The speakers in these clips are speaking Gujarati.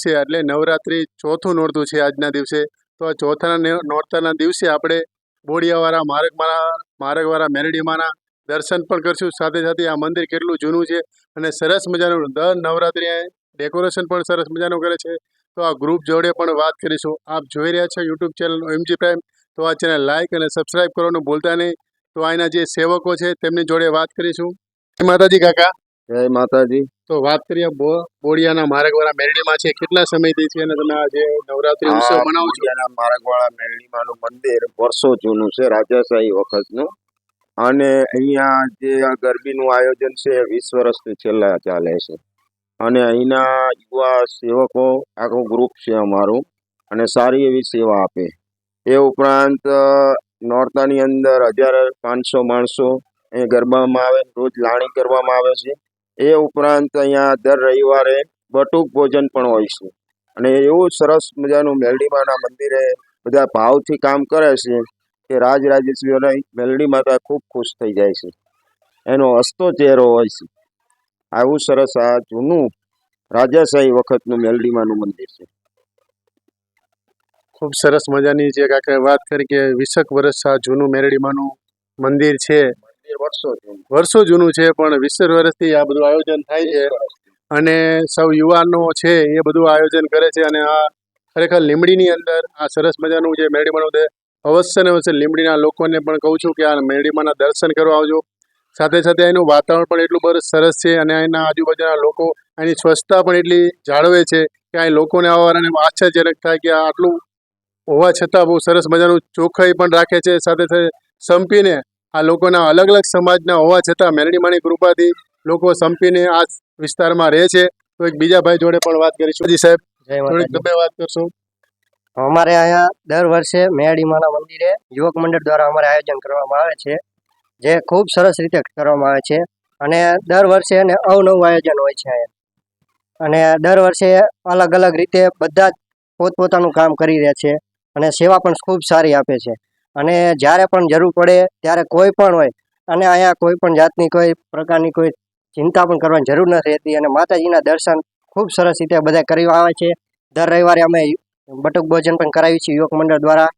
દિવસે એટલે નવરાત્રિ ચોથું નોરતું છે આજના દિવસે. તો આ ચોથા નોરતાના દિવસે આપણે બોડિયાવાળા માર્ગવાળા મેરડીમાના દર્શન પણ કરશું. સાથે સાથે આ મંદિર કેટલું જૂનું છે અને સરસ મજાનું દર નવરાત્રિ ડેકોરેશન પણ સરસ મજાનું કરે છે. તો આ ગ્રુપ જોડે પણ વાત કરીશું. આપ જોઈ રહ્યા છો યુટ્યુબ ચેનલ એમજી પ્રાઇમ. તો આ ચેનલ લાઇક અને સબસ્ક્રાઈબ કરવાનું ભૂલતા નહીં. તો અહીંના જે સેવકો છે તેમની જોડે વાત કરીશું. જય માતાજી કાકા. જય માતાજી. તો વાત કરીએ બોડિયાના માર્ગવાળા મેરડીમાં છે, કેટલા સમયથી છે અને તમે આ જે નવરાત્રિ ઉત્સવ મનાવો છો? બોડિયાના માર્ગવાળા મેરડીમાનું મંદિર વર્ષો જૂનું છે, રાજાશાહી વખતનું. અને અહીંયા જે આ ગરબીનું આયોજન છે 20 વર્ષથી છેલ્લા ચાલે છે. અને અહીંના યુવા સેવકો આખું ગ્રુપ છે અમારું, અને સારી એવી સેવા આપે. એ ઉપરાંત નોરતાની અંદર 1500 માણસો અહીં ગરબામાં આવે, રોજ લાણી કરવામાં આવે છે. એ ઉપરાંત અહીંયા દર રવિવારે બટુક ભોજન પણ હોય છે. અને એવું સરસ મજાનું મેરડીમાના મંદિરે બધા ભાવથી કામ કરે છે કે રાજરાજેશ્વરી મેરડી માતા ખૂબ ખુશ થઈ જાય છે. એનો હસતો ચહેરો હોય છે. આવું સરસ આ જૂનું રાજાશાહી વખતનું મેરડીમાનું મંદિર છે. ખૂબ સરસ મજાની જે કાકા વાત કરી કે 20 વર્ષ આ જૂનું મેરડીમાનું મંદિર છે. વર્ષો જૂનું છે, પણ 20 વર્ષથી આ બધું આયોજન થાય છે. અને સૌ યુવાનો છે એ બધું આયોજન કરે છે. અને આ ખરેખર લીંબડીની અંદર આ સરસ મજાનું જે મેરડીમાનું અવશ્ય ને અવશ્ય લીંબડીના લોકોને પણ કહું છું કે આ મેરડીમાના દર્શન કરવા આવજો. સાથે સાથે એનું વાતાવરણ પણ એટલું સરસ છે અને અહીંના આજુબાજુના લોકો એની સ્વચ્છતા પણ એટલી જાળવે છે કે અહીં લોકોને આવવાને આશ્ચર્યજનક થાય કે આટલું હોવા છતાં બહુ સરસ મજાનું ચોખ્ખાઈ પણ રાખે છે. સાથે સાથે સંપીને આ લોકોના અલગ અલગ સમાજના હોવા છતાં મેરડીમાની કૃપાથી લોકો સંપીને આ વિસ્તારમાં રહે છે. તો એક બીજા ભાઈ જોડે પણ વાત કરીશું. જી સાહેબ, થોડીક તમે વાત કરશો. અમારે અહીંયા દર વર્ષે મેરડીમાના મંદિરે યુવક મંડળ દ્વારા અમારે આયોજન કરવામાં આવે છે, જે ખૂબ સરસ રીતે કરવામાં આવે છે. અને દર વર્ષે એને અવનવું આયોજન હોય છે અહીંયા. અને દર વર્ષે અલગ અલગ રીતે બધા જ પોતપોતાનું કામ કરી રહ્યા છે અને સેવા પણ ખૂબ સારી આપે છે. અને જ્યારે પણ જરૂર પડે ત્યારે કોઈ પણ હોય, અને અહીંયા કોઈ પણ જાતની કોઈ પ્રકારની કોઈ ચિંતા પણ કરવાની જરૂર નથી રહેતી. અને માતાજીના દર્શન ખૂબ સરસ રીતે બધા કરી આવે છે. દર રવિવારે અમે બટુક ભોજન પણ કરાવીએ છીએ યુવક મંડળ દ્વારા.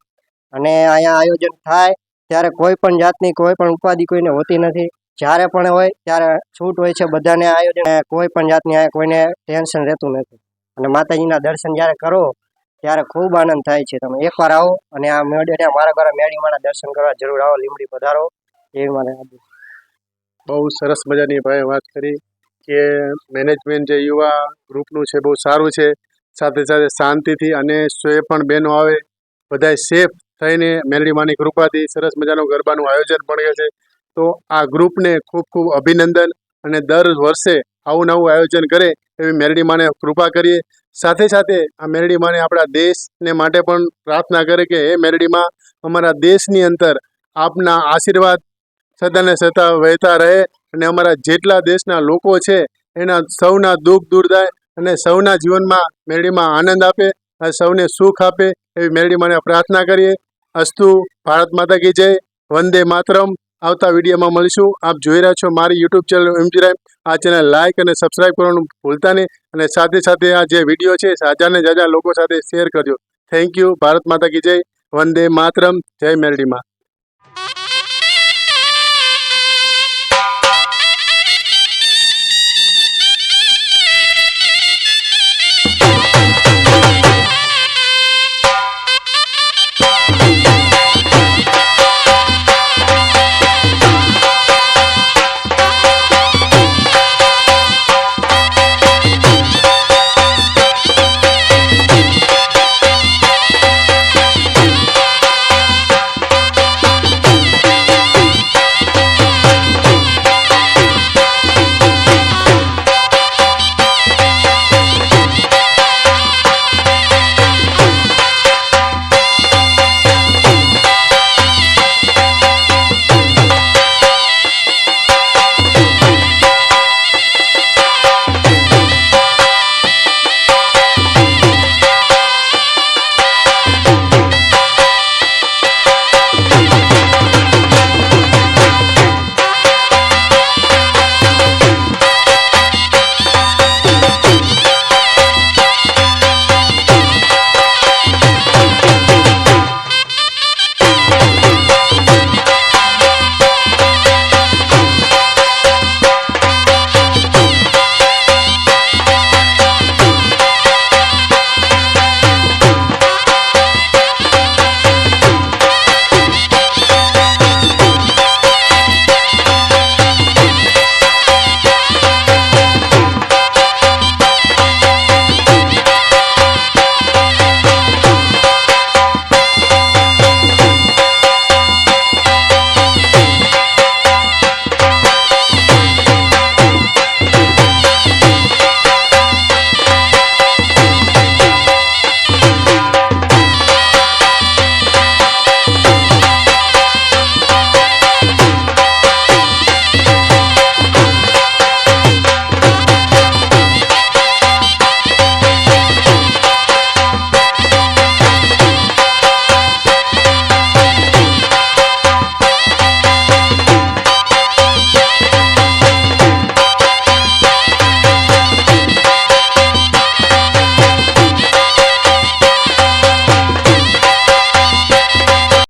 અને અહીંયા આયોજન થાય ત્યારે કોઈ પણ જાતની કોઈ પણ ઉપાધિ કોઈને હોતી નથી. જ્યારે પણ હોય ત્યારે છૂટ હોય છે બધાને. આયોજન કોઈ પણ જાતની કોઈને ટેન્શન રહેતું નથી. અને માતાજીના દર્શન જ્યારે કરો ત્યારે ખૂબ આનંદ થાય છે. તમે એકવાર આવો અને આ મારા મેરડીમાના દર્શન કરવા જરૂર આવો. લીંબડી પધારો. એવી મને બહુ સરસ મજાની ભાઈ વાત કરી કે મેનેજમેન્ટ જે યુવા ગ્રુપનું છે બહુ સારું છે. સાથે સાથે શાંતિથી અને પણ બહેનો આવે બધાય સેફ થઈને મેરડીમાની કૃપાથી સરસ મજાનું ગરબાનું આયોજન પણ કરે છે. તો આ ગ્રુપને ખૂબ ખૂબ અભિનંદન. અને દર વર્ષે આવું નવું આયોજન કરે એવી મેરડીમાને કૃપા કરીએ. સાથે સાથે આ મેરડીમાને આપણા દેશને માટે પણ પ્રાર્થના કરે કે હે મેરડીમાં, અમારા દેશની અંદર આપના આશીર્વાદ સદાને સદા વહેતા રહે અને અમારા જેટલા દેશના લોકો છે એના સૌના દુઃખ દૂર થાય અને સૌના જીવનમાં મેરડીમાં આનંદ આપે, સૌને સુખ આપે એવી મેરડીમાને પ્રાર્થના કરીએ. અસ્તુ. ભારત માતા કી જય. વંદે માતરમ. આવતા વિડીયોમાં મળીશું. આપ જોઈ રહ્યા છો મારી યુટ્યુબ ચેનલ એમજી પ્રાઇમ. આ ચેનલ લાઇક અને સબસ્ક્રાઈબ કરવાનું ભૂલતા નહીં. અને સાથે સાથે આ જે વિડીયો છે જાજાને જાજા લોકો સાથે શેર કરજો. Thank you. ભારત માતા કી જય. વંદે માતરમ. જય મેરડીમાં.